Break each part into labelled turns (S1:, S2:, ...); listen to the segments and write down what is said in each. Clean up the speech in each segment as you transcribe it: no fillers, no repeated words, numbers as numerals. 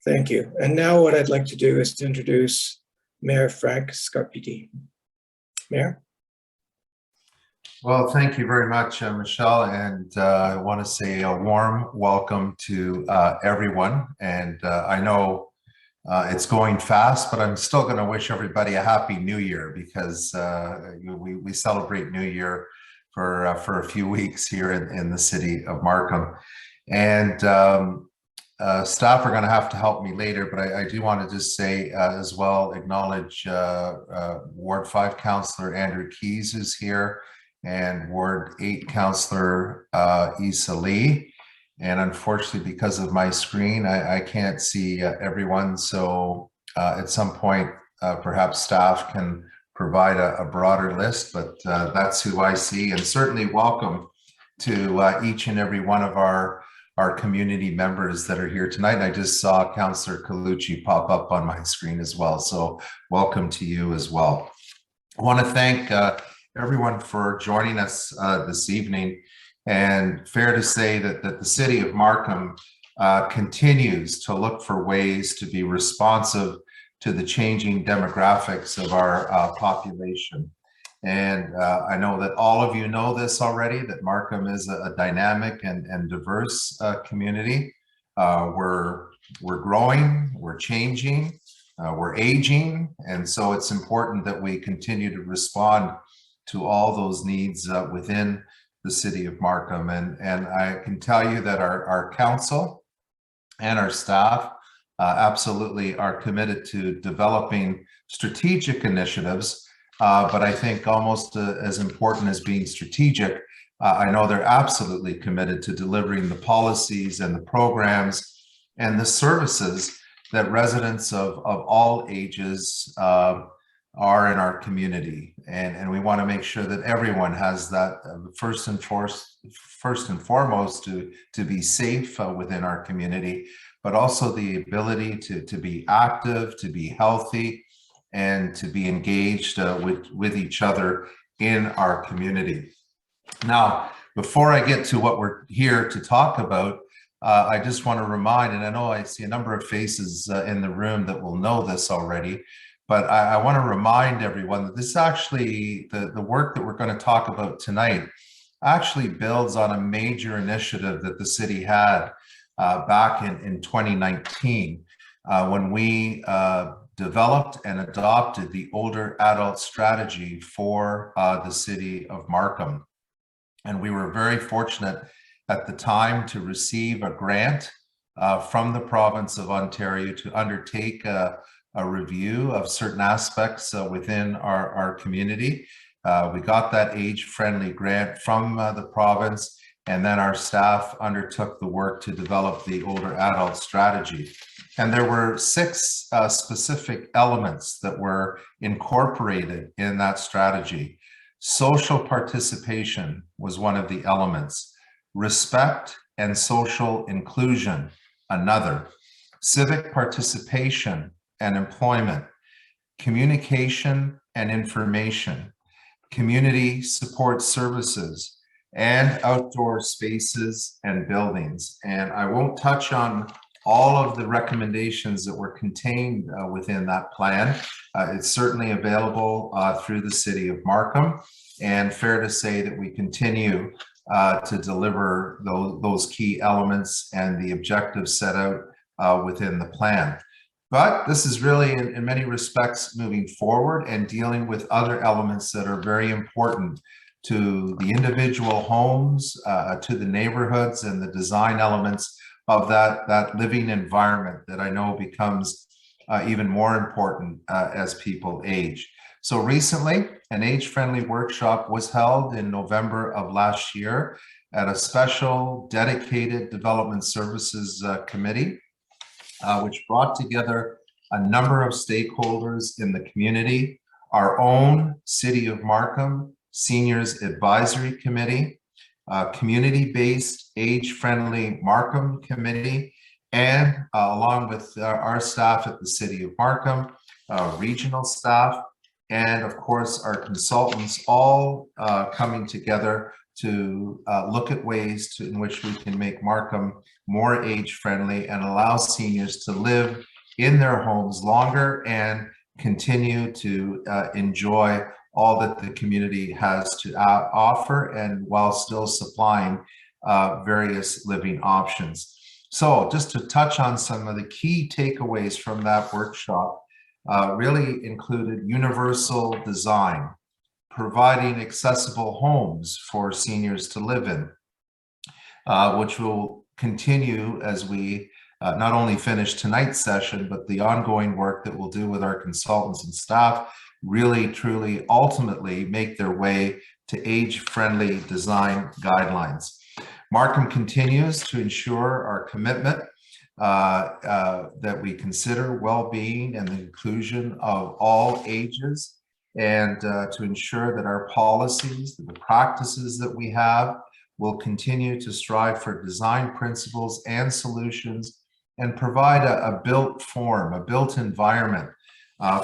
S1: Thank you. And now what I'd like to do is to introduce Mayor Frank Scarpiti. Mayor?
S2: Well, thank you very much, Michelle, and I want to say a warm welcome to everyone. And I know it's going fast, but I'm still going to wish everybody a happy New Year, because we celebrate New Year for a few weeks here in the city of Markham. And staff are going to have to help me later, but I do want to just say as well, acknowledge Ward 5 Councillor Andrew Keys, who's here, and Ward 8 Councillor Issa Lee. And unfortunately, because of my screen, I can't see everyone. So at some point, perhaps staff can provide a broader list, but that's who I see. And certainly welcome to each and every one of our community members that are here tonight. And I just saw Councillor Colucci pop up on my screen as well. So welcome to you as well. I want to thank everyone for joining us this evening. And fair to say that the city of Markham continues to look for ways to be responsive to the changing demographics of our population. And I know that all of you know this already, that Markham is a dynamic and diverse community. We're growing, we're changing, we're aging. And so it's important that we continue to respond to all those needs within the city of Markham. And I can tell you that our council and our staff absolutely are committed to developing strategic initiatives. But I think almost as important as being strategic, I know they're absolutely committed to delivering the policies and the programs and the services that residents of all ages are in our community. And we want to make sure that everyone has that first and foremost to be safe within our community, but also the ability to be active, to be healthy, and to be engaged with each other in our community. Now, before I get to what we're here to talk about, I just want to remind, and I know I see a number of faces in the room that will know this already, but I want to remind everyone that this actually, the work that we're going to talk about tonight actually builds on a major initiative that the city had back in 2019 when we developed and adopted the older adult strategy for the city of Markham. And we were very fortunate at the time to receive a grant from the province of Ontario to undertake a review of certain aspects within our community. We got that age-friendly grant from the province, and then our staff undertook the work to develop the older adult strategy. And there were 6 specific elements that were incorporated in that strategy. Social participation was one of the elements. Respect and social inclusion, another. Civic participation and employment. Communication and information. Community support services, and outdoor spaces and buildings. And I won't touch on all of the recommendations that were contained within that plan. It's certainly available through the city of Markham, and fair to say that we continue to deliver those key elements and the objectives set out within the plan. But this is really, in many respects, moving forward and dealing with other elements that are very important to the individual homes, to the neighborhoods, and the design elements of that living environment that I know becomes even more important as people age. So recently, an age-friendly workshop was held in November of last year at a special dedicated development services committee, which brought together a number of stakeholders in the community, our own City of Markham Seniors Advisory Committee, community-based age-friendly Markham Committee, and along with our staff at the City of Markham, regional staff, and of course our consultants, all coming together to look at ways in which we can make Markham more age-friendly and allow seniors to live in their homes longer and continue to enjoy all that the community has to offer, and while still supplying various living options. So just to touch on some of the key takeaways from that workshop, really included universal design, providing accessible homes for seniors to live in, which will continue as we not only finish tonight's session, but the ongoing work that we'll do with our consultants and staff, really, truly, ultimately make their way to age-friendly design guidelines. Markham continues to ensure our commitment that we consider well-being and the inclusion of all ages, and to ensure that our policies, the practices that we have, will continue to strive for design principles and solutions and provide a built form, a built environment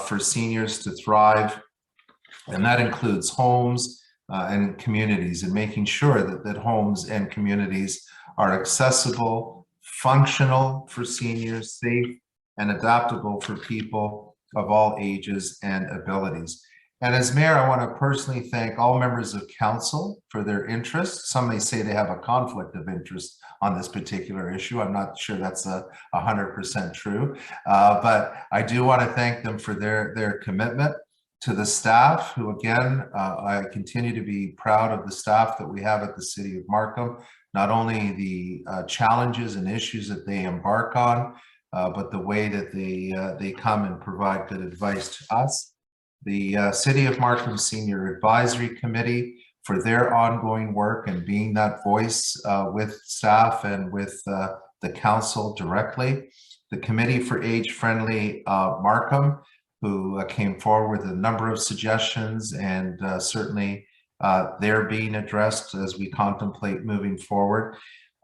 S2: for seniors to thrive. And that includes homes and communities, and making sure that homes and communities are accessible, functional for seniors, safe and adaptable for people of all ages and abilities. And as mayor, I want to personally thank all members of council for their interest. Some may say they have a conflict of interest on this particular issue. I'm not sure that's 100% true, but I do want to thank them for their commitment. To the staff, who again, I continue to be proud of the staff that we have at the City of Markham, not only the challenges and issues that they embark on, but the way that they come and provide good advice to us. The City of Markham Senior Advisory Committee for their ongoing work and being that voice with staff and with the council directly. The Committee for Age-Friendly Markham, who came forward with a number of suggestions, and certainly they're being addressed as we contemplate moving forward.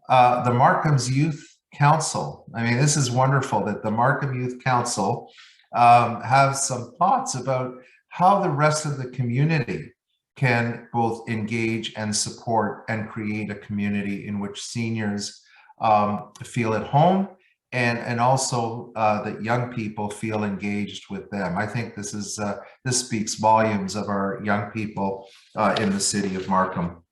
S2: The Markham's Youth Council. I mean, this is wonderful that the Markham Youth Council has some thoughts about how the rest of the community can both engage and support and create a community in which seniors feel at home, and also that young people feel engaged with them. I think this speaks volumes of our young people in the City of Markham.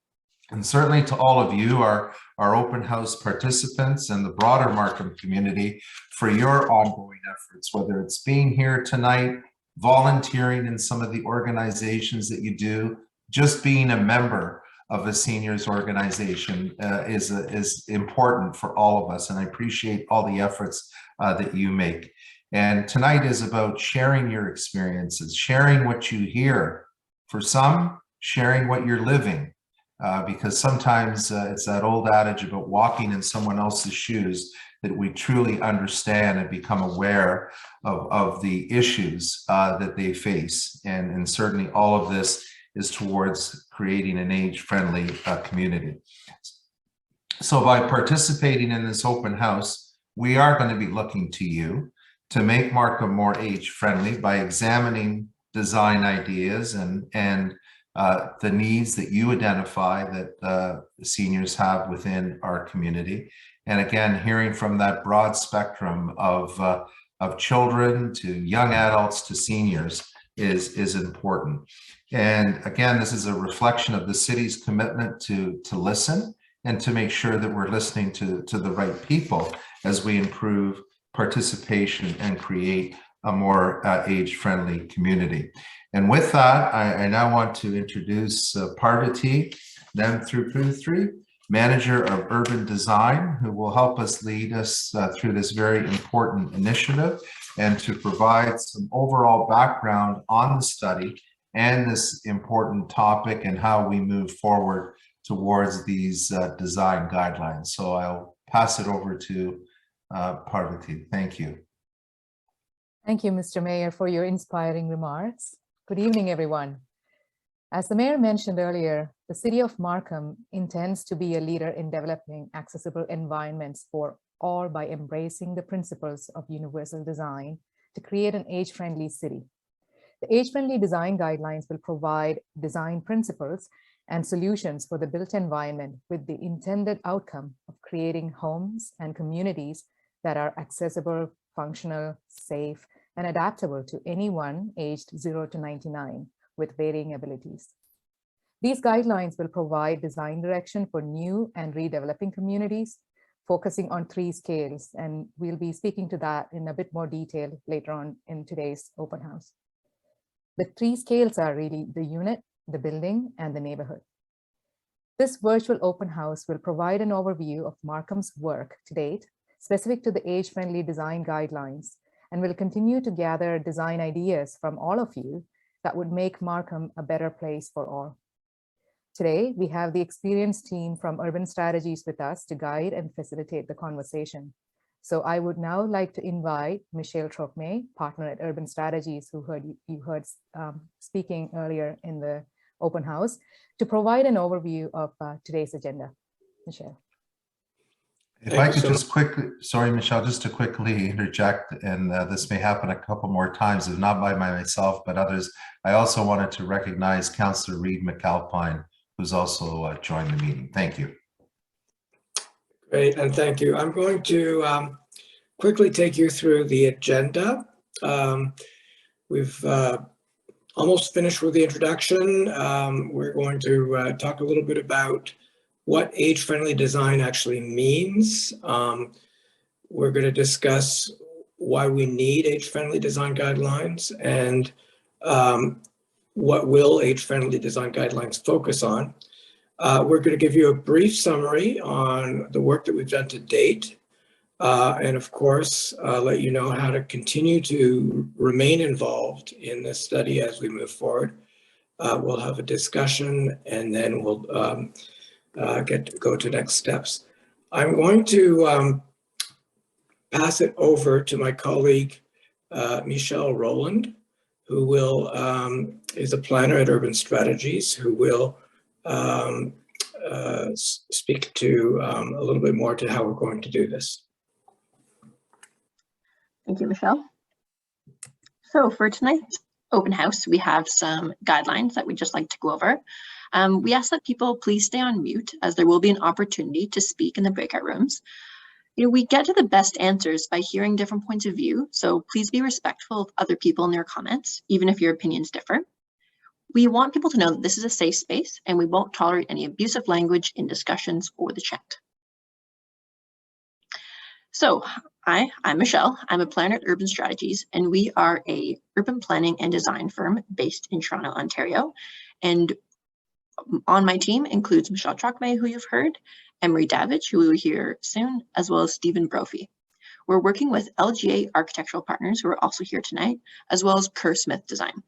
S2: And certainly to all of you, our open house participants and the broader Markham community, for your ongoing efforts, whether it's being here tonight, volunteering in some of the organizations that you do, just being a member of a seniors organization is important for all of us. And I appreciate all the efforts that you make. And tonight is about sharing your experiences, sharing what you hear. For some, sharing what you're living. Because sometimes it's that old adage about walking in someone else's shoes that we truly understand and become aware of the issues that they face. And certainly all of this is towards creating an age-friendly community. So by participating in this open house, we are going to be looking to you to make Markham more age-friendly by examining design ideas and the needs that you identify that seniors have within our community. And again, hearing from that broad spectrum of children to young adults to seniors is important. And again, this is a reflection of the city's commitment to listen and to make sure that we're listening to the right people as we improve participation and create a more age-friendly community. And with that, I now want to introduce Parvati Namthruputhri, Manager of Urban Design, who will help us lead us through this very important initiative and to provide some overall background on the study and this important topic and how we move forward towards these design guidelines. So I'll pass it over to Parvati. Thank you.
S3: Thank you, Mr. Mayor, for your inspiring remarks. Good evening, everyone. As the mayor mentioned earlier, the City of Markham intends to be a leader in developing accessible environments for all by embracing the principles of universal design to create an age-friendly city. The age-friendly design guidelines will provide design principles and solutions for the built environment with the intended outcome of creating homes and communities that are accessible, functional, safe, and adaptable to anyone aged 0 to 99 with varying abilities. These guidelines will provide design direction for new and redeveloping communities, focusing on 3 scales, and we'll be speaking to that in a bit more detail later on in today's open house. The 3 scales are really the unit, the building, and the neighborhood. This virtual open house will provide an overview of Markham's work to date, specific to the age-friendly design guidelines, and will continue to gather design ideas from all of you that would make Markham a better place for all. Today, we have the experienced team from Urban Strategies with us to guide and facilitate the conversation. So I would now like to invite Michelle Trocmé, partner at Urban Strategies, who you heard speaking earlier in the open house, to provide an overview of today's agenda. Michelle.
S2: If I could just quickly, sorry, Michelle, just to quickly interject, and this may happen a couple more times, if not by myself, but others. I also wanted to recognize Councillor Reid McAlpine, who's also joined the meeting. Thank you.
S1: Great, and thank you. I'm going to quickly take you through the agenda. We've almost finished with the introduction. We're going to talk a little bit about what age-friendly design actually means. We're going to discuss why we need age-friendly design guidelines and what will age-friendly design guidelines focus on. We're going to give you a brief summary on the work that we've done to date, and of course, let you know how to continue to remain involved in this study as we move forward. We'll have a discussion, and then we'll go to next steps. I'm going to pass it over to my colleague, Michelle Rowland, who is a planner at Urban Strategies, who will speak to a little bit more to how we're going to do this.
S4: Thank you, Michelle. So for tonight's open house, we have some guidelines that we'd just like to go over. We ask that people please stay on mute, as there will be an opportunity to speak in the breakout rooms. We get to the best answers by hearing different points of view, so please be respectful of other people and their comments, even if your opinions differ. We want people to know that this is a safe space, and we won't tolerate any abusive language in discussions or the chat. So, I'm Michelle. I'm a planner at Urban Strategies, and we are a urban planning and design firm based in Toronto, Ontario. And on my team includes Michelle Trocmé, who you've heard, Emery Davidge, who we will hear soon, as well as Stephen Brophy. We're working with LGA Architectural Partners, who are also here tonight, as well as Kerr Smith Design.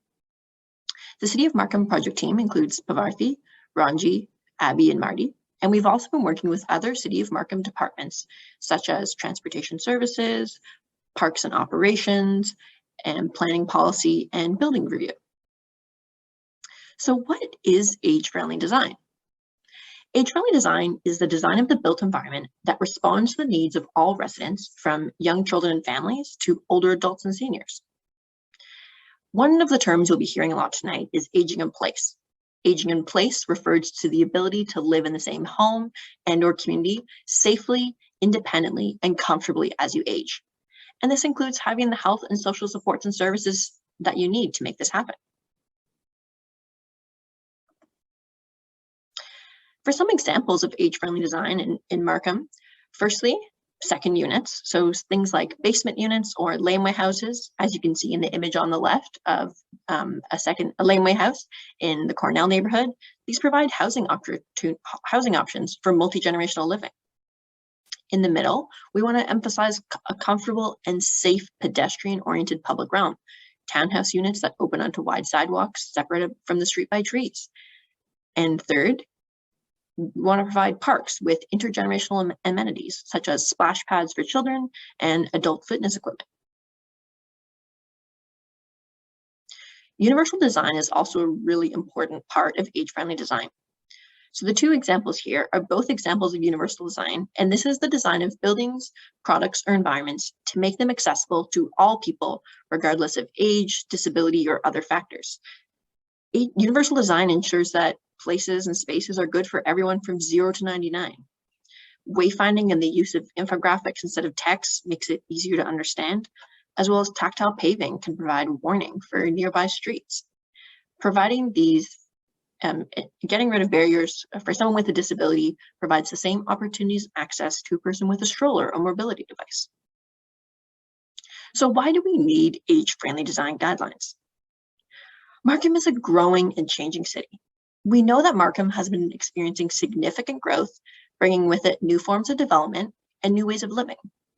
S4: The City of Markham project team includes Pavarthi, Ranji, Abby, and Marty. And we've also been working with other City of Markham departments, such as Transportation Services, Parks and Operations, and Planning Policy and Building Review. So what is age-friendly design? Age-friendly design is the design of the built environment that responds to the needs of all residents, from young children and families to older adults and seniors. One of the terms you'll be hearing a lot tonight is aging in place. Aging in place refers to the ability to live in the same home and/or community safely, independently, and comfortably as you age. And this includes having the health and social supports and services that you need to make this happen. For some examples of age-friendly design in Markham, firstly, second units, so things like basement units or laneway houses, as you can see in the image on the left of a laneway house in the Cornell neighborhood. These provide housing options for multi-generational living. In the middle, we want to emphasize a comfortable and safe pedestrian-oriented public realm, townhouse units that open onto wide sidewalks separated from the street by trees. And third, we want to provide parks with intergenerational amenities, such as splash pads for children and adult fitness equipment. Universal design is also a really important part of age-friendly design. So the two examples here are both examples of universal design, and this is the design of buildings, products, or environments to make them accessible to all people, regardless of age, disability, or other factors. Universal design ensures that places, and spaces are good for everyone from 0 to 99. Wayfinding and the use of infographics instead of text makes it easier to understand, as well as tactile paving can provide warning for nearby streets. Providing these, getting rid of barriers for someone with a disability provides the same opportunities and access to a person with a stroller or mobility device. So why do we need age-friendly design guidelines? Markham is a growing and changing city. We know that Markham has been experiencing significant growth, bringing with it new forms of development and new ways of living,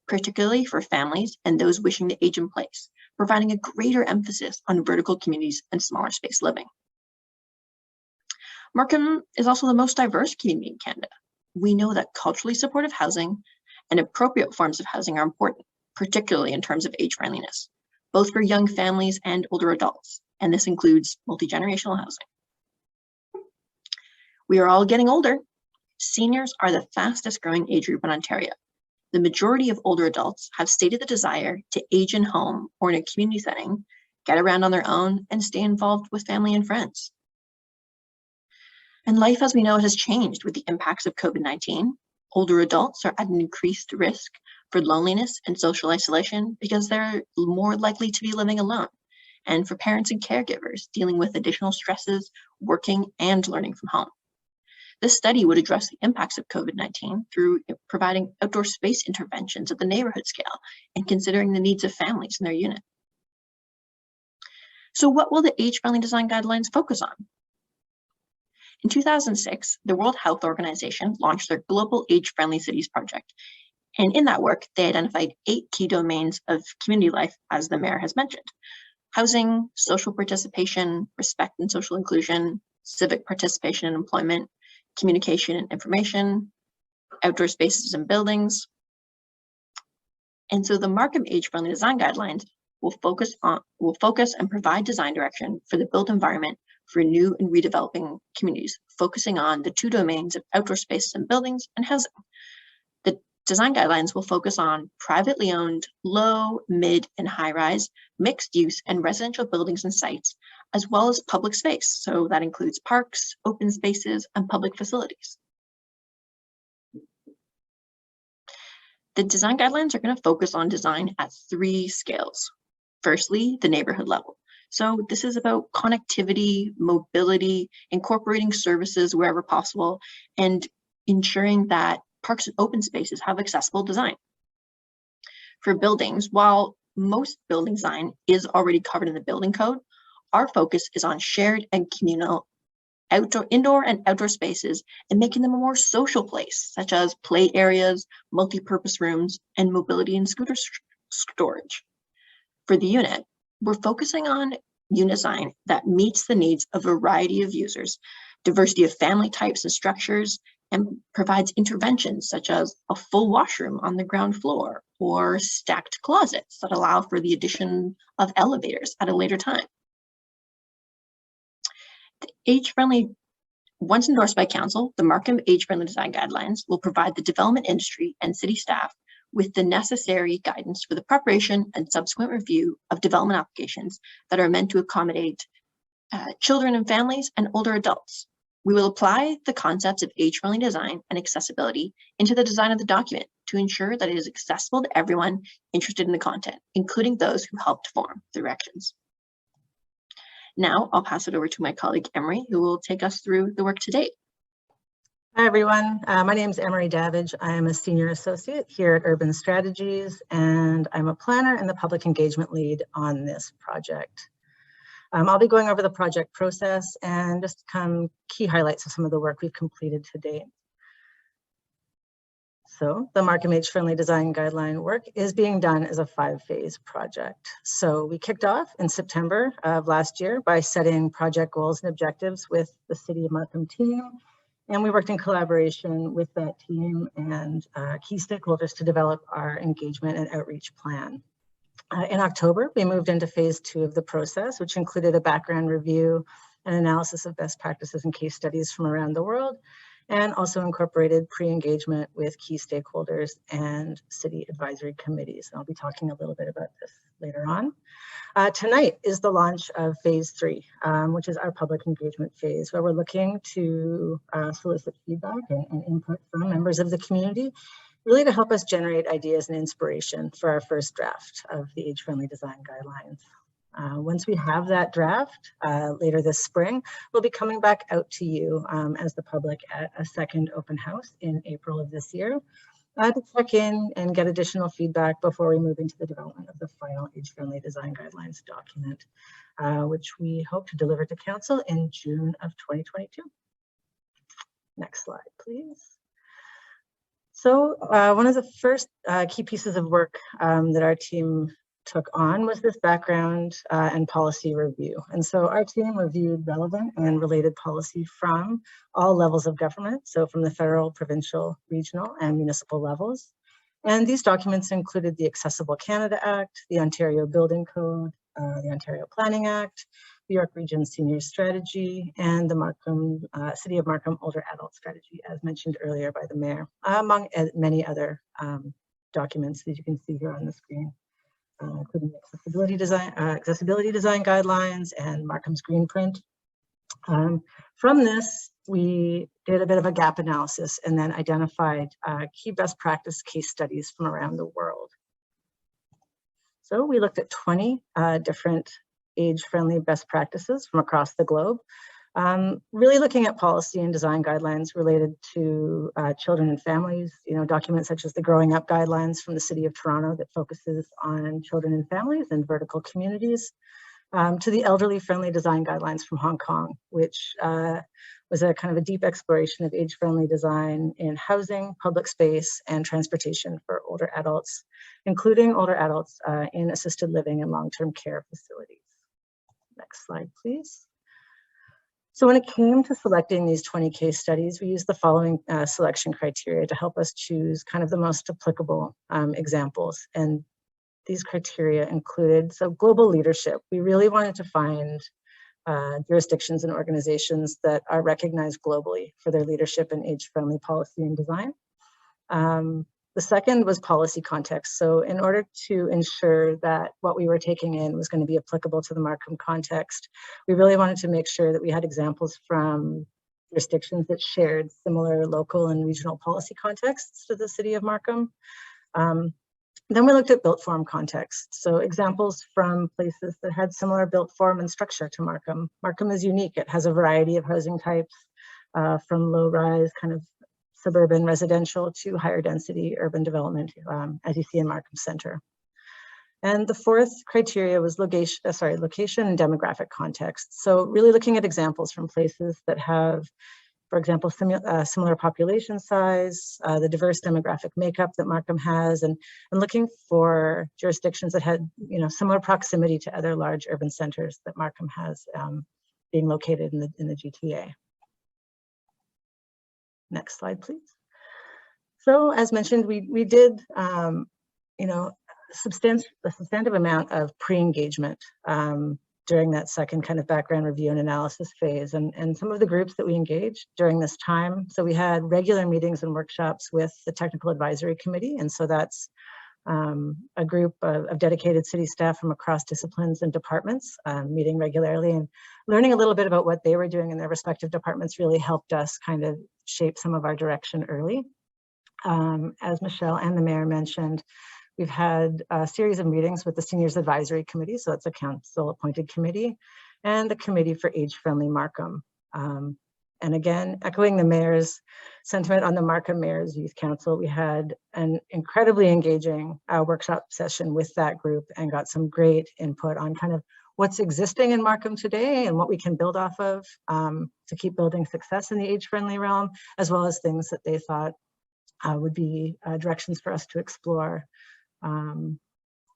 S4: particularly for families and those wishing to age in place, providing a greater emphasis on vertical communities and smaller space living. Markham is also the most diverse community in Canada. We know that culturally supportive housing and appropriate forms of housing are important, particularly in terms of age friendliness, both for young families and older adults, and this includes multi-generational housing. We are all getting older. Seniors are the fastest growing age group in Ontario. The majority of older adults have stated the desire to age in home or in a community setting, get around on their own, and stay involved with family and friends. And life as we know it has changed with the impacts of COVID-19. Older adults are at an increased risk for loneliness and social isolation because they're more likely to be living alone, and for parents and caregivers dealing with additional stresses, working and learning from home. This study would address the impacts of COVID-19 through providing outdoor space interventions at the neighborhood scale and considering the needs of families in their unit. So what will the age-friendly design guidelines focus on? In 2006, the World Health Organization launched their Global Age-Friendly Cities project. And in that work, they identified 8 key domains of community life, as the mayor has mentioned: housing, social participation, respect and social inclusion, civic participation and employment, communication and information, outdoor spaces and buildings. And so the Markham Age-Friendly Design Guidelines will focus and provide design direction for the built environment for new and redeveloping communities, focusing on the 2 domains of outdoor spaces and buildings and housing. The design guidelines will focus on privately owned, low, mid, and high-rise, mixed use and residential buildings and sites, as well as public space. So that includes parks, open spaces, and public facilities. The design guidelines are going to focus on design at 3 scales. Firstly, the neighborhood level. So this is about connectivity, mobility, incorporating services wherever possible, and ensuring that parks and open spaces have accessible design. For buildings, while most building design is already covered in the building code, our focus is on shared and communal indoor and outdoor spaces and making them a more social place, such as play areas, multi-purpose rooms, and mobility and scooter storage. For the unit, we're focusing on unit design that meets the needs of a variety of users, diversity of family types and structures, and provides interventions such as a full washroom on the ground floor or stacked closets that allow for the addition of elevators at a later time. The age-friendly, once endorsed by Council, the Markham Age-Friendly Design Guidelines will provide the development industry and city staff with the necessary guidance for the preparation and subsequent review of development applications that are meant to accommodate children and families and older adults. We will apply the concepts of age-friendly design and accessibility into the design of the document to ensure that it is accessible to everyone interested in the content, including those who helped form the directions. Now I'll pass it over to my colleague Emery, who will take us through the work to date.
S5: Hi, everyone. My name is Emery Davidge. I am a senior associate here at Urban Strategies, and I'm a planner and the public engagement lead on this project. I'll be going over the project process and just some key highlights of some of the work we've completed to date. So the Markham Age-Friendly Design Guideline work is being done as a 5-phase project. So we kicked off in September of last year by setting project goals and objectives with the City of Markham team. And we worked in collaboration with that team and key stakeholders to develop our engagement and outreach plan. In October, we moved into phase 2 of the process, which included a background review and analysis of best practices and case studies from around the world, and also incorporated pre-engagement with key stakeholders and city advisory committees. And I'll be talking a little bit about this later on. Tonight is the launch of phase 3, which is our public engagement phase, where we're looking to solicit feedback and input from members of the community, really to help us generate ideas and inspiration for our first draft of the Age-Friendly Design Guidelines. Once we have that draft later this spring, we'll be coming back out to you as the public at a second open house in April of this year to check in and get additional feedback before we move into the development of the final Age-Friendly Design Guidelines document, which we hope to deliver to Council in June of 2022. Next slide, please. So one of the first key pieces of work that our team took on was this background and policy review. And so our team reviewed relevant and related policy from all levels of government, so from the federal, provincial, regional, and municipal levels. And these documents included the Accessible Canada Act, the Ontario Building Code, the Ontario Planning Act, the York Region Senior Strategy, and the Markham, City of Markham Older Adult Strategy, as mentioned earlier by the Mayor, among many other documents that you can see here on the screen. Including accessibility design guidelines and Markham's green print. From this, we did a bit of a gap analysis and then identified key best practice case studies from around the world. So we looked at 20 different age-friendly best practices from across the globe, really looking at policy and design guidelines related to children and families, documents such as the Growing Up Guidelines from the City of Toronto that focuses on children and families and vertical communities, to the Elderly Friendly Design Guidelines from Hong Kong, which was a kind of a deep exploration of age-friendly design in housing, public space, and transportation for older adults, including older adults in assisted living and long-term care facilities. Next slide, please. So when it came to selecting these 20 case studies, we used the following selection criteria to help us choose kind of the most applicable examples. And these criteria included, so global leadership. We really wanted to find jurisdictions and organizations that are recognized globally for their leadership in age-friendly policy and design. The second was policy context. So in order to ensure that what we were taking in was going to be applicable to the Markham context, we really wanted to make sure that we had examples from jurisdictions that shared similar local and regional policy contexts to the City of Markham. Then we looked at built form context. So examples from places that had similar built form and structure to Markham. Markham is unique. It has a variety of housing types from low rise kind of suburban residential to higher density urban development, as you see in Markham Center. And the fourth criteria was location and demographic context. So really looking at examples from places that have, for example, similar population size, the diverse demographic makeup that Markham has, and looking for jurisdictions that had similar proximity to other large urban centers that Markham has being located in the GTA. Next slide, please. So as mentioned, we did a substantive amount of pre-engagement during that second kind of background review and analysis phase, and some of the groups that we engaged during this time. So we had regular meetings and workshops with the Technical Advisory Committee, and so that's a group of dedicated city staff from across disciplines and departments, meeting regularly and learning a little bit about what they were doing in their respective departments really helped us kind of shape some of our direction early. As Michelle and the Mayor mentioned, we've had a series of meetings with the Seniors Advisory Committee, so that's a council appointed committee, and the Committee for Age-Friendly Markham. And again, echoing the Mayor's sentiment on the Markham Mayor's Youth Council, we had an incredibly engaging workshop session with that group and got some great input on kind of what's existing in Markham today and what we can build off of to keep building success in the age-friendly realm, as well as things that they thought would be directions for us to explore. And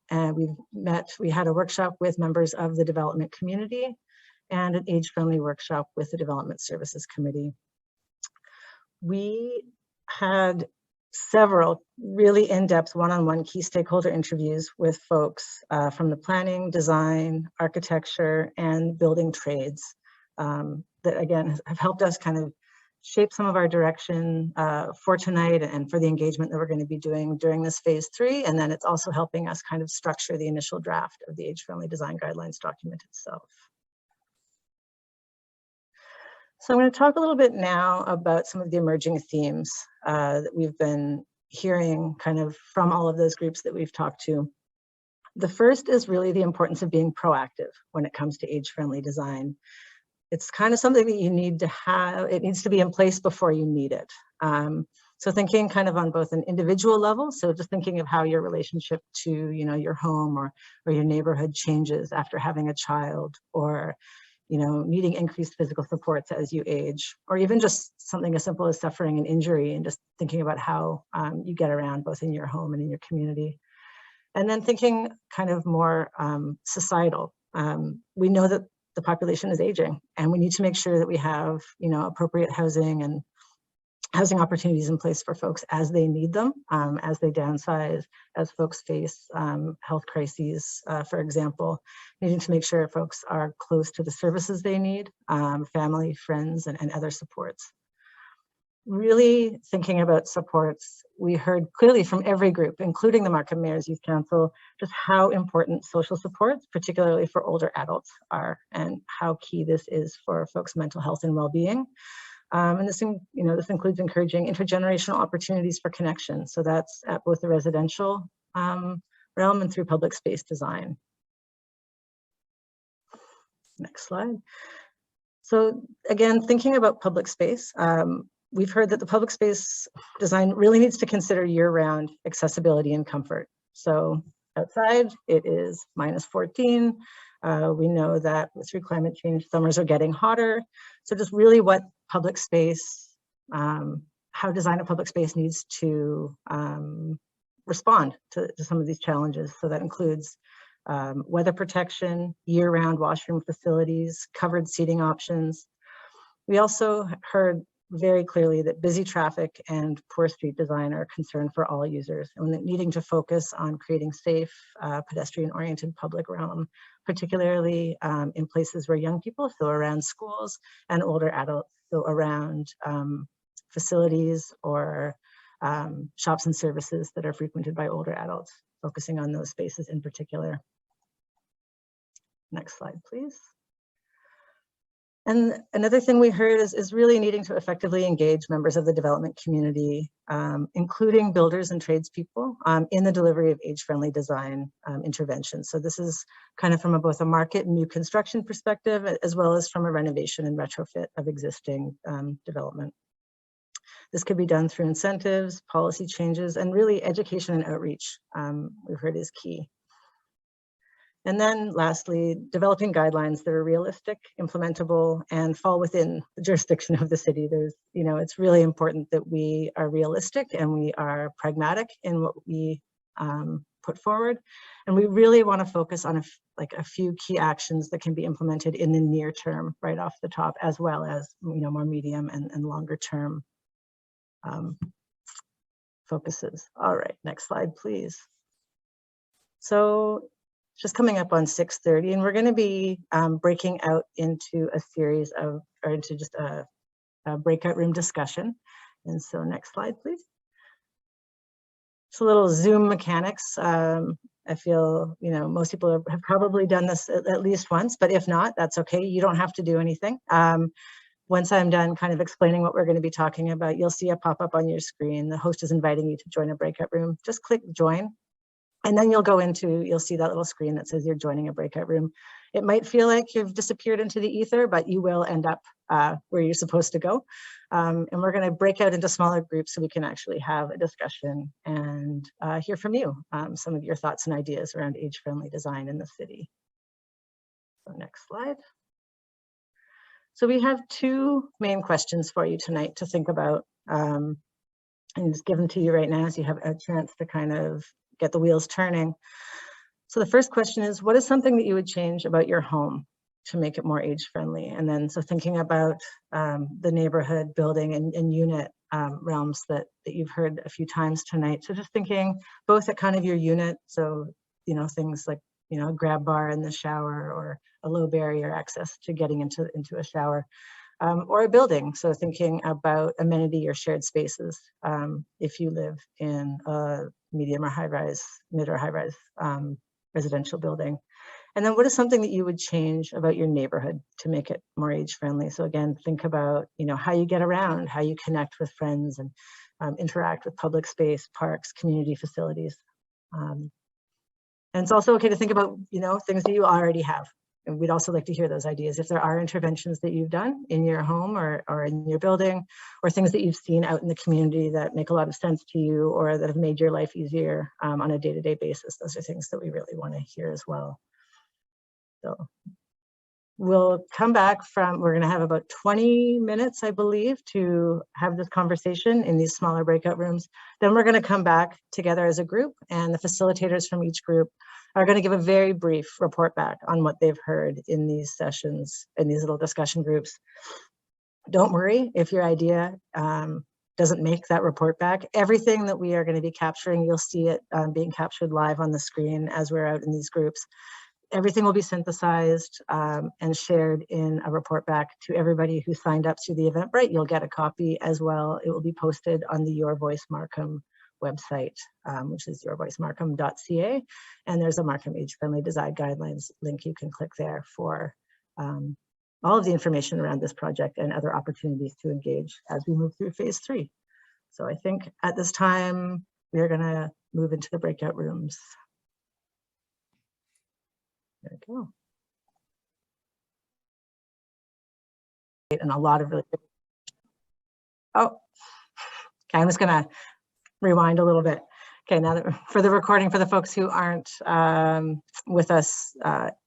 S5: we had a workshop with members of the development community and an age-friendly workshop with the Development Services Committee. We had several really in-depth one-on-one key stakeholder interviews with folks from the planning, design, architecture, and building trades that again have helped us kind of shape some of our direction for tonight and for the engagement that we're going to be doing during this phase 3. And then it's also helping us kind of structure the initial draft of the Age-Friendly Design Guidelines document itself. So I'm going to talk a little bit now about some of the emerging themes that we've been hearing kind of from all of those groups that we've talked to. The first is really the importance of being proactive when it comes to age-friendly design. It's kind of something that you need to have, it needs to be in place before you need it. So thinking kind of on both an individual level, so just thinking of how your relationship to, you know, your home or your neighborhood changes after having a child, or, you know, needing increased physical supports as you age, or even just something as simple as suffering an injury and just thinking about how you get around both in your home and in your community. And then thinking kind of more societal. We know that the population is aging, and we need to make sure that we have, you know, appropriate housing and housing opportunities in place for folks as they need them, as they downsize, as folks face health crises, for example, needing to make sure folks are close to the services they need, family, friends, and other supports. Really thinking about supports, we heard clearly from every group, including the Markham Mayor's Youth Council, just how important social supports, particularly for older adults, are, and how key this is for folks' mental health and well-being. And this, you know, this includes encouraging intergenerational opportunities for connection. So that's at both the residential realm and through public space design. Next slide. So again, thinking about public space, we've heard that the public space design really needs to consider year-round accessibility and comfort. So outside, it is -14. We know that through climate change, summers are getting hotter. So just really what public space, how design of public space needs to respond to some of these challenges. So that includes weather protection, year-round washroom facilities, covered seating options. We also heard very clearly that busy traffic and poor street design are a concern for all users, and needing to focus on creating safe, pedestrian-oriented public realm, particularly in places where young people, so around schools, and older adults, so around facilities or shops and services that are frequented by older adults, focusing on those spaces in particular. Next slide, please. And another thing we heard is really needing to effectively engage members of the development community, including builders and tradespeople, in the delivery of age-friendly design interventions. So this is kind of from both a market and new construction perspective, as well as from a renovation and retrofit of existing development. This could be done through incentives, policy changes, and really education and outreach, we've heard is key. And then lastly, developing guidelines that are realistic, implementable, and fall within the jurisdiction of the city. There's, you know, it's really important that we are realistic and we are pragmatic in what we put forward. And we really want to focus on a few key actions that can be implemented in the near term right off the top, as well as, you know, more medium and longer term focuses. All right, next slide, please. So just coming up on 6:30, and we're going to be breaking out into a series of, or into just a breakout room discussion. And so next slide, please. Just a little Zoom mechanics. I feel, you know, most people have probably done this at least once, but if not, that's okay. You don't have to do anything. Once I'm done kind of explaining what we're going to be talking about, you'll see a pop-up on your screen. The host is inviting you to join a breakout room. Just click join. And then you'll see that little screen that says you're joining a breakout room. It might feel like you've disappeared into the ether, but you will end up where you're supposed to go. And we're going to break out into smaller groups so we can actually have a discussion and hear from you, some of your thoughts and ideas around age-friendly design in the city. So next slide. So we have two main questions for you tonight to think about, and just give them to you right now as you have a chance to kind of get the wheels turning. So the first question is, what is something that you would change about your home to make it more age-friendly? And then, so thinking about the neighborhood, building, and unit realms that you've heard a few times tonight. So just thinking both at kind of your unit, so, you know, things like, you know, a grab bar in the shower or a low barrier access to getting into a shower. or a building. So thinking about amenity or shared spaces if you live in a medium or high-rise, mid or high-rise residential building. And then what is something that you would change about your neighborhood to make it more age-friendly? So again, think about, you know, how you get around, how you connect with friends and interact with public space, parks, community facilities. And it's also okay to think about, you know, things that you already have. And we'd also like to hear those ideas. If there are interventions that you've done in your home or in your building, or things that you've seen out in the community that make a lot of sense to you or that have made your life easier on a day-to-day basis, those are things that we really want to hear as well. So we'll come back from, we're going to have about 20 minutes, I believe, to have this conversation in these smaller breakout rooms. Then we're going to come back together as a group, and the facilitators from each group are going to give a very brief report back on what they've heard in these sessions, in these little discussion groups. Don't worry if your idea doesn't make that report back. Everything that we are going to be capturing, you'll see it being captured live on the screen as we're out in these groups. Everything will be synthesized and shared in a report back to everybody who signed up through the Eventbrite. You'll get a copy as well. It will be posted on the Your Voice Markham website, which is yourvoicemarkham.ca. And there's a Markham Age-Friendly Design Guidelines link. You can click there for all of the information around this project and other opportunities to engage as we move through phase 3. So I think at this time, we're going to move into the breakout rooms. There we go. And a lot of really good. Oh, okay, I'm just going to rewind a little bit. Okay, now that for the recording, for the folks who aren't with us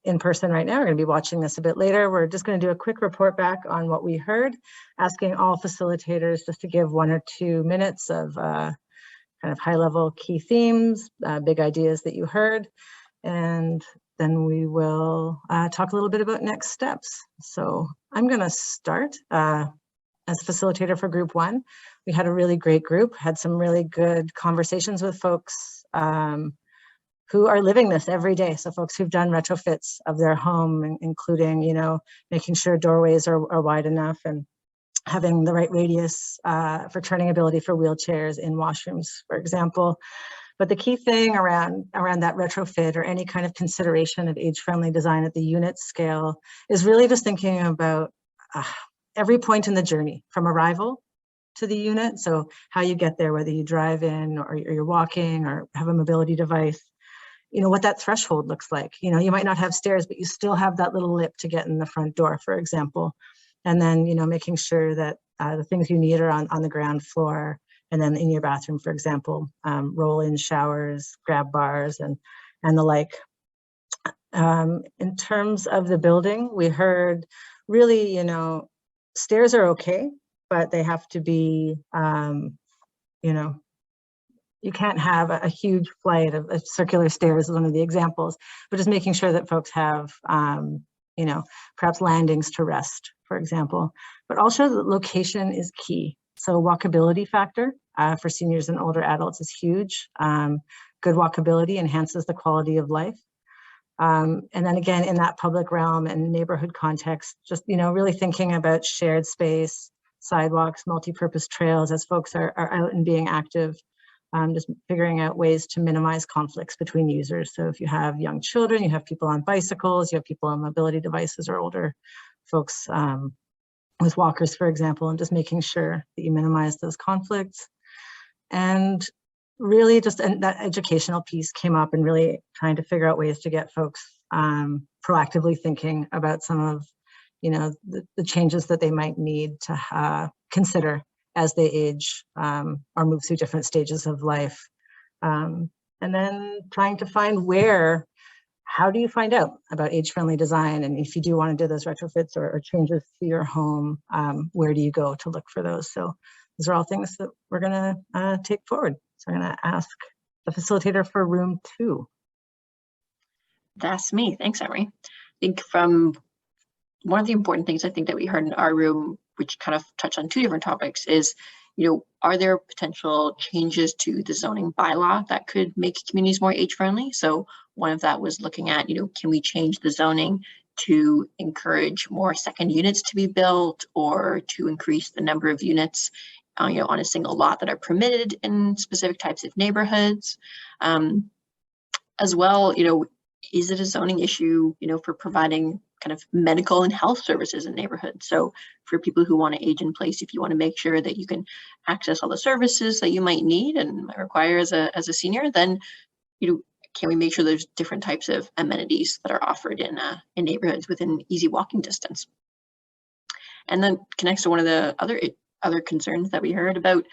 S5: in person right now, we're going to be watching this a bit later. We're just going to do a quick report back on what we heard, asking all facilitators just to give 1 or 2 minutes of kind of high-level key themes, big ideas that you heard, and then we will talk a little bit about next steps. So I'm going to start as facilitator for group 1. We had a really great group, had some really good conversations with folks who are living this every day. So folks who've done retrofits of their home, including, you know, making sure doorways are wide enough and having the right radius for turning ability for wheelchairs in washrooms, for example. But the key thing around that retrofit or any kind of consideration of age-friendly design at the unit scale is really just thinking about every point in the journey from arrival to the unit. So how you get there, whether you drive in or you're walking or have a mobility device, you know, what that threshold looks like. You know, you might not have stairs, but you still have that little lip to get in the front door, for example. And then, you know, making sure that the things you need are on the ground floor. And then in your bathroom, for example, roll-in showers, grab bars, and the like. In terms of the building, we heard really, you know, stairs are okay, but they have to be, you know, you can't have a huge flight of circular stairs is one of the examples, but just making sure that folks have, you know, perhaps landings to rest, for example. But also the location is key. So walkability factor for seniors and older adults is huge. Good walkability enhances the quality of life. And then again, in that public realm and neighborhood context, just, you know, really thinking about shared space, sidewalks, multi-purpose trails as folks are out and being active, just figuring out ways to minimize conflicts between users. So if you have young children, you have people on bicycles, you have people on mobility devices or older folks with walkers, for example, and just making sure that you minimize those conflicts. And really just that educational piece came up and really trying to figure out ways to get folks proactively thinking about some of, you know, the changes that they might need to consider as they age or move through different stages of life. And then trying to find how do you find out about age-friendly design? And if you do want to do those retrofits or changes to your home, where do you go to look for those? So those are all things that we're going to take forward. So I'm going to ask the facilitator for room 2.
S4: That's me. Thanks, Emery. I think from one of the important things I think that we heard in our room, which kind of touched on 2 different topics, is, you know, are there potential changes to the zoning bylaw that could make communities more age-friendly? So one of that was looking at, you know, can we change the zoning to encourage more second units to be built, or to increase the number of units on a single lot that are permitted in specific types of neighborhoods. As well, is it a zoning issue, for providing kind of medical and health services in neighborhoods? So for people who want to age in place, if you want to make sure that you can access all the services that you might need and might require as a senior, then can we make sure there's different types of amenities that are offered in neighborhoods within easy walking distance? And then connects to one of the other concerns that we heard about,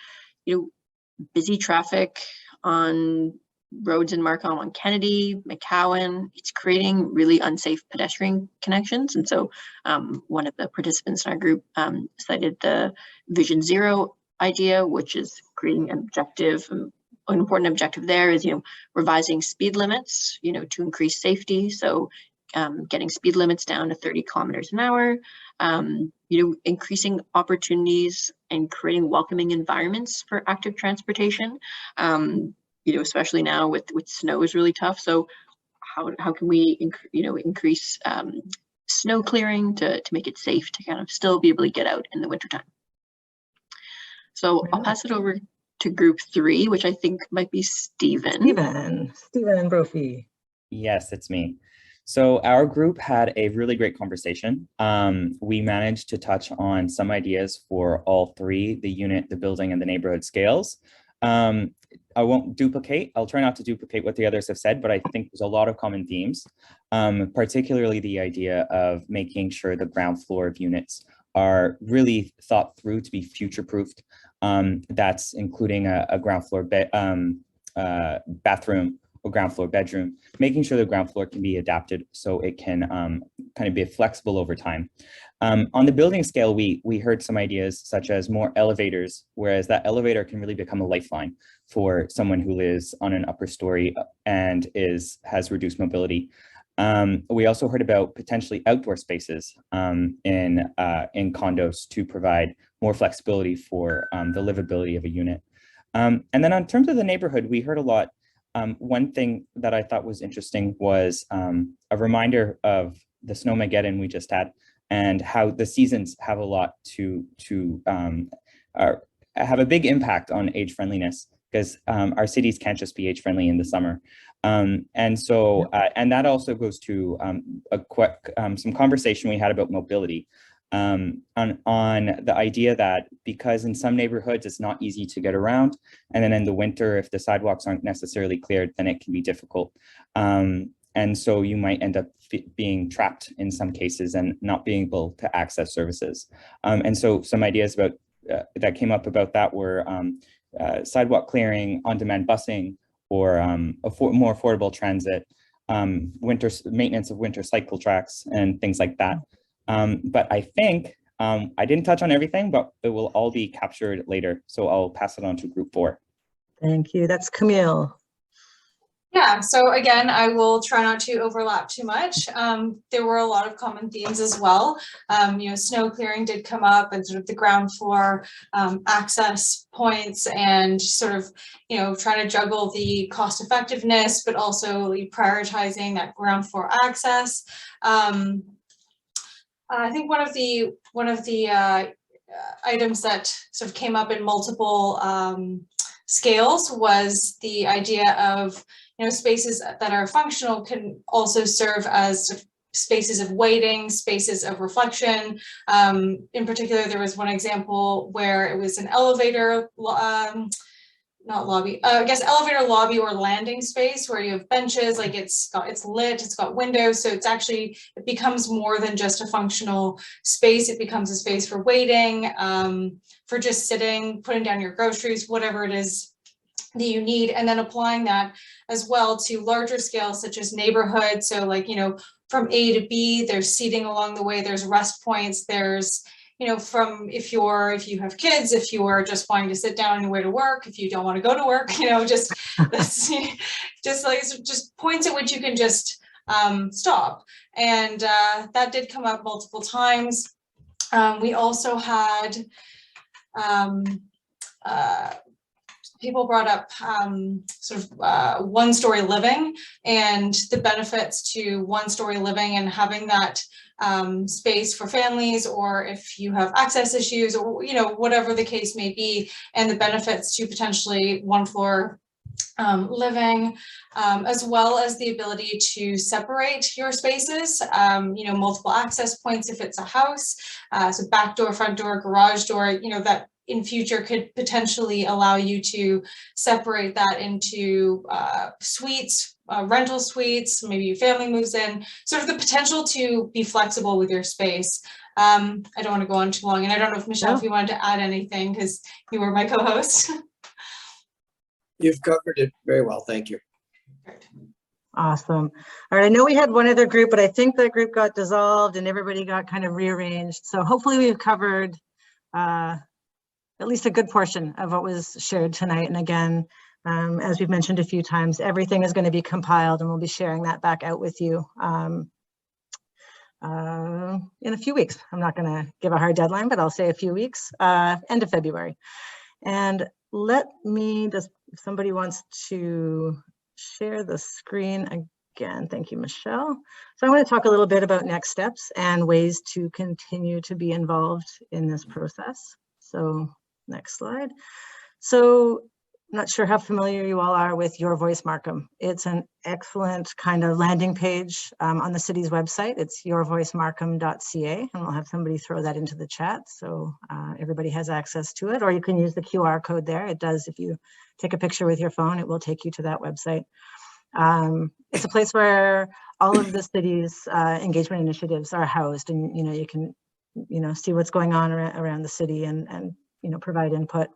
S4: busy traffic on roads in Markham, on Kennedy, McCowan. It's creating really unsafe pedestrian connections. And so one of the participants in our group cited the Vision Zero idea, which is creating an objective. An important objective there is, revising speed limits, to increase safety. So getting speed limits down to 30 kilometers an hour, increasing opportunities and creating welcoming environments for active transportation. Especially now with snow is really tough. So how can we increase snow clearing to make it safe to kind of still be able to get out in the wintertime? So I'll pass it over to group 3, which I think might be Stephen.
S5: Stephen Brophy.
S6: Yes, it's me. So our group had a really great conversation. We managed to touch on some ideas for all 3, the unit, the building, and the neighborhood scales. I won't duplicate. I'll try not to duplicate what the others have said, but I think there's a lot of common themes, particularly the idea of making sure the ground floor of units are really thought through to be future-proofed. That's including a ground floor bathroom or ground floor bedroom, making sure the ground floor can be adapted so it can kind of be flexible over time. On the building scale, we heard some ideas such as more elevators, whereas that elevator can really become a lifeline for someone who lives on an upper story and has reduced mobility. We also heard about potentially outdoor spaces in condos to provide more flexibility for the livability of a unit. And then in terms of the neighborhood, we heard a lot. One thing that I thought was interesting was a reminder of the Snowmageddon we just had and how the seasons have a lot to have a big impact on age friendliness, because our cities can't just be age friendly in the summer. And so, and that also goes to some conversation we had about mobility on the idea that because in some neighborhoods it's not easy to get around, and then in the winter, if the sidewalks aren't necessarily cleared, then it can be difficult. And so you might end up being trapped in some cases and not being able to access services. And so some ideas about that came up about that were sidewalk clearing, on-demand busing, or more affordable transit, maintenance of winter cycle tracks, and things like that. But I think I didn't touch on everything, but it will all be captured later. So I'll pass it on to group 4.
S5: Thank you. That's Camille.
S7: Yeah, so again, I will try not to overlap too much. There were a lot of common themes as well. Snow clearing did come up, and sort of the ground floor access points, and sort of, trying to juggle the cost effectiveness, but also prioritizing that ground floor access. I think one of the items that sort of came up in multiple scales was the idea of spaces that are functional can also serve as spaces of waiting, spaces of reflection. In particular, there was one example where it was an elevator, not lobby, I guess elevator lobby or landing space where you have benches, like it's lit, it's got windows. So it becomes more than just a functional space. It becomes a space for waiting, for just sitting, putting down your groceries, whatever it is that you need, and then applying that as well to larger scales such as neighborhoods. So from A to B, there's seating along the way, there's rest points, there's from if you have kids, if you are just wanting to sit down on your way to work, if you don't want to go to work, just points at which you can just stop. And that did come up multiple times. We also had people brought up sort of one-story living and the benefits to one-story living and having that space for families, or if you have access issues, or whatever the case may be, and the benefits to potentially one-floor living, as well as the ability to separate your spaces, multiple access points if it's a house, so back door, front door, garage door, that in future could potentially allow you to separate that into suites, rental suites, maybe your family moves in, sort of the potential to be flexible with your space. I don't want to go on too long, and I don't know if Michelle, if you wanted to add anything, because you were my co-host.
S1: You've covered it very well. Thank you.
S5: Awesome. All right, I know we had one other group, but I think that group got dissolved and everybody got kind of rearranged. So hopefully we've covered at least a good portion of what was shared tonight. And again, as we've mentioned a few times, everything is going to be compiled and we'll be sharing that back out with you in a few weeks. I'm not going to give a hard deadline, but I'll say a few weeks, end of February. And let me just, if somebody wants to share the screen again. Thank you, Michelle. So I want to talk a little bit about next steps and ways to continue to be involved in this process. So next slide. So I'm not sure how familiar you all are with Your Voice Markham. It's an excellent kind of landing page on the city's website. It's yourvoicemarkham.ca, and we'll have somebody throw that into the chat so everybody has access to it, or you can use the QR code there. It does, if you take a picture with your phone, it will take you to that website. It's a place where all of the city's engagement initiatives are housed, and you can see what's going on around the city and provide input.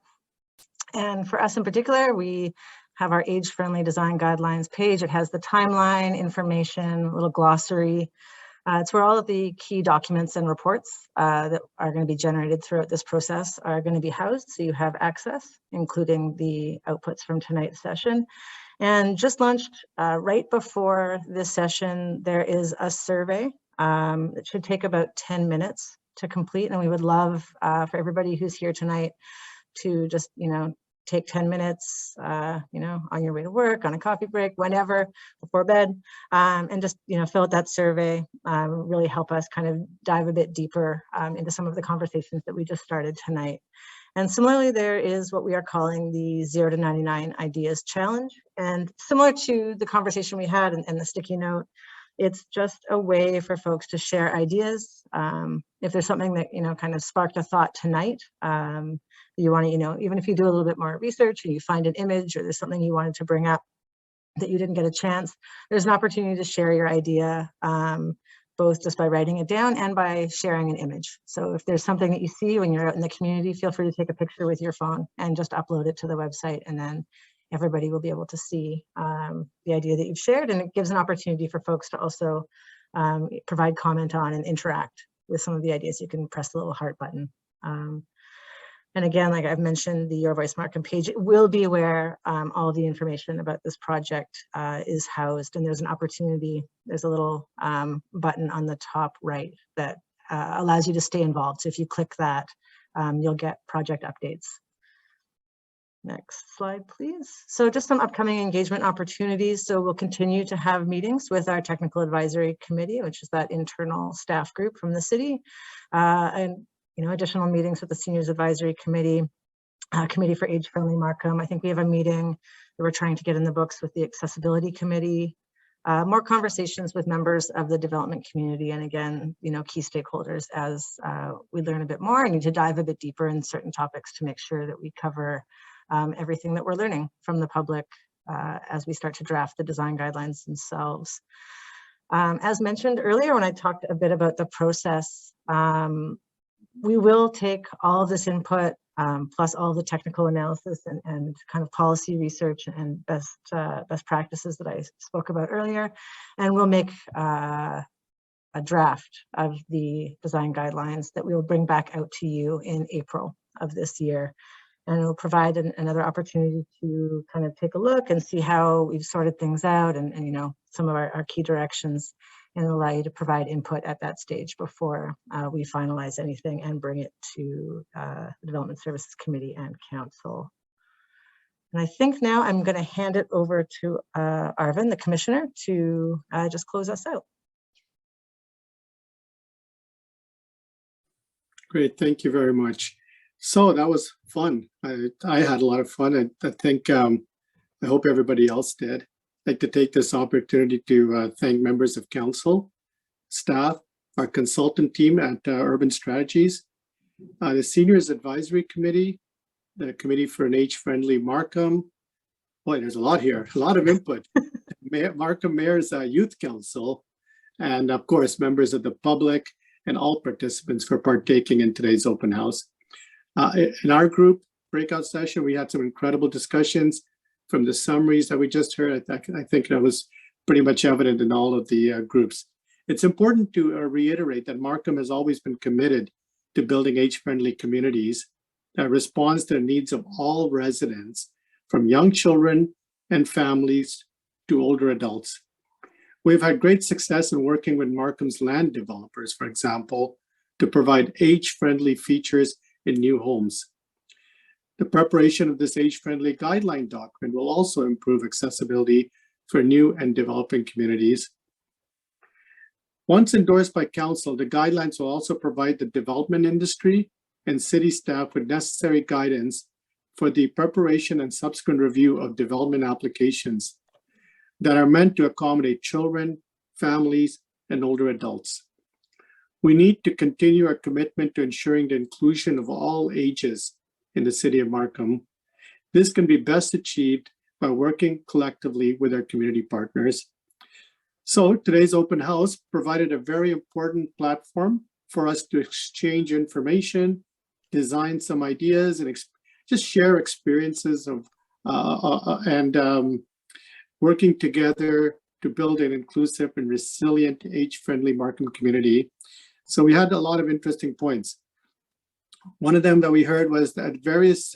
S5: And for us in particular, we have our age-friendly design guidelines page. It has the timeline, information, a little glossary. It's where all of the key documents and reports that are going to be generated throughout this process are going to be housed, so you have access, including the outputs from tonight's session. And just launched right before this session, there is a survey that should take about 10 minutes to complete, and we would love for everybody who's here tonight to just take 10 minutes on your way to work, on a coffee break, whenever, before bed, and just fill out that survey. Really help us kind of dive a bit deeper into some of the conversations that we just started tonight. And similarly, there is what we are calling the 0 to 99 Ideas Challenge. And similar to the conversation we had and the sticky note, it's just a way for folks to share ideas. If there's something that, kind of sparked a thought tonight, you want to, even if you do a little bit more research and you find an image or there's something you wanted to bring up that you didn't get a chance, there's an opportunity to share your idea, both just by writing it down and by sharing an image. So if there's something that you see when you're out in the community, feel free to take a picture with your phone and just upload it to the website, and then everybody will be able to see the idea that you've shared, and it gives an opportunity for folks to also provide comment on and interact with some of the ideas. You can press the little heart button. And again, like I've mentioned, the Your Voice Markham page, it will be where all the information about this project is housed, and there's an opportunity, there's a little button on the top right that allows you to stay involved. So if you click that, you'll get project updates. Next slide, please. So just some upcoming engagement opportunities. So we'll continue to have meetings with our technical advisory committee, which is that internal staff group from the city, and additional meetings with the seniors advisory committee, committee for age-friendly Markham. I think we have a meeting that we're trying to get in the books with the accessibility committee, more conversations with members of the development community, and again, key stakeholders as we learn a bit more and need to dive a bit deeper in certain topics to make sure that we cover everything that we're learning from the public as we start to draft the design guidelines themselves. As mentioned earlier, when I talked a bit about the process, we will take all of this input plus all the technical analysis and kind of policy research and best practices that I spoke about earlier, and we'll make a draft of the design guidelines that we will bring back out to you in April of this year. And it'll provide another opportunity to kind of take a look and see how we've sorted things out and some of our key directions, and allow you to provide input at that stage before we finalize anything and bring it to the Development Services Committee and Council. And I think now I'm going to hand it over to Arvin, the commissioner, to just close us out.
S8: Great, thank you very much. So that was fun. I had a lot of fun. I think I hope everybody else did. I'd like to take this opportunity to thank members of council, staff, our consultant team at Urban Strategies, the Seniors Advisory Committee, the Committee for an Age-Friendly Markham. Boy, there's a lot here, a lot of input. Markham Mayor's Youth Council, and of course, members of the public and all participants for partaking in today's open house. In our group breakout session, we had some incredible discussions. From the summaries that we just heard, I think that was pretty much evident in all of the groups. It's important to reiterate that Markham has always been committed to building age-friendly communities that responds to the needs of all residents, from young children and families to older adults. We've had great success in working with Markham's land developers, for example, to provide age-friendly features in new homes. The preparation of this age-friendly guideline document will also improve accessibility for new and developing communities. Once endorsed by council, the guidelines will also provide the development industry and city staff with necessary guidance for the preparation and subsequent review of development applications that are meant to accommodate children, families, and older adults. We need to continue our commitment to ensuring the inclusion of all ages in the city of Markham. This can be best achieved by working collectively with our community partners. So today's open house provided a very important platform for us to exchange information, design some ideas, and just share experiences of working together to build an inclusive and resilient age-friendly Markham community. So we had a lot of interesting points. One of them that we heard was that various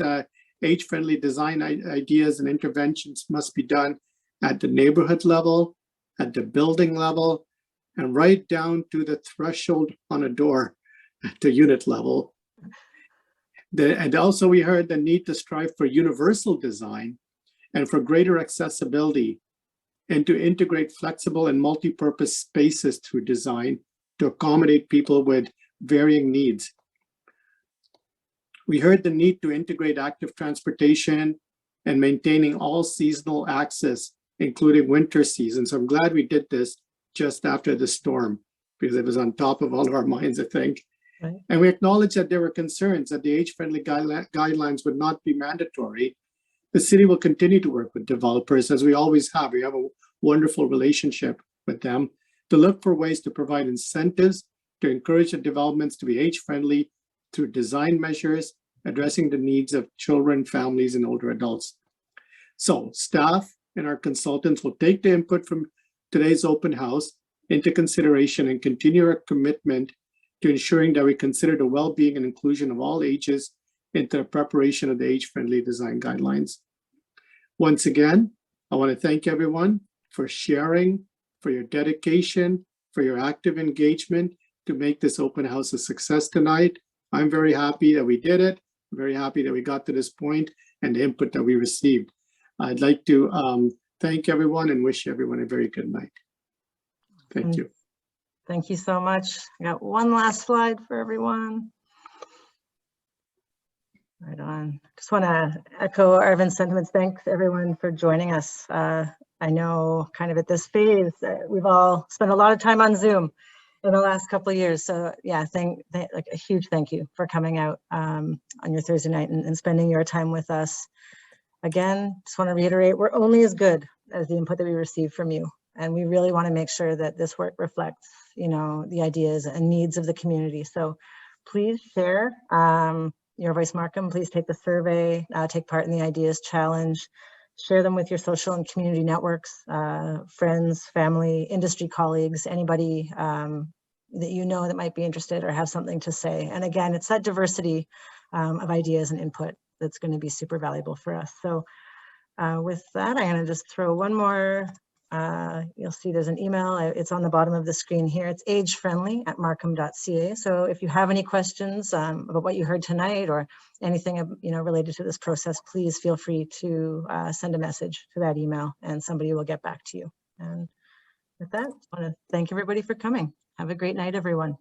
S8: age-friendly design ideas and interventions must be done at the neighborhood level, at the building level, and right down to the threshold on a door at the unit level. And also we heard the need to strive for universal design and for greater accessibility, and to integrate flexible and multi-purpose spaces through design to accommodate people with varying needs. We heard the need to integrate active transportation and maintaining all seasonal access, including winter season. So I'm glad we did this just after the storm, because it was on top of all of our minds, I think. Right. And we acknowledge that there were concerns that the age-friendly guidelines would not be mandatory. The city will continue to work with developers, as we always have. We have a wonderful relationship with them, to look for ways to provide incentives to encourage the developments to be age-friendly through design measures, addressing the needs of children, families, and older adults. So staff and our consultants will take the input from today's open house into consideration and continue our commitment to ensuring that we consider the well-being and inclusion of all ages into the preparation of the age-friendly design guidelines. Once again, I want to thank everyone for sharing, for your dedication, for your active engagement to make this open house a success tonight. I'm very happy that we did it. I'm very happy that we got to this point and the input that we received. I'd like to thank everyone and wish everyone a very good night. Thank you.
S5: Thank you so much. I got one last slide for everyone. Right on. Just want to echo Arvin's sentiments. Thanks everyone for joining us. I know kind of at this phase, we've all spent a lot of time on Zoom in the last couple of years. So yeah, like a huge thank you for coming out on your Thursday night and spending your time with us. Again, just want to reiterate, we're only as good as the input that we receive from you. And we really want to make sure that this work reflects, you know, the ideas and needs of the community. So please share your voice, Markham. Please take the survey, take part in the ideas challenge, share them with your social and community networks, friends, family, industry colleagues, anybody that you know that might be interested or have something to say. And again, it's that diversity of ideas and input that's going to be super valuable for us. So with that, I'm going to just throw one more you'll see there's an email. It's on the bottom of the screen here. It's agefriendly@markham.ca. So if you have any questions about what you heard tonight or anything related to this process, please feel free to send a message to that email and somebody will get back to you. And with that, I want to thank everybody for coming. Have a great night, everyone.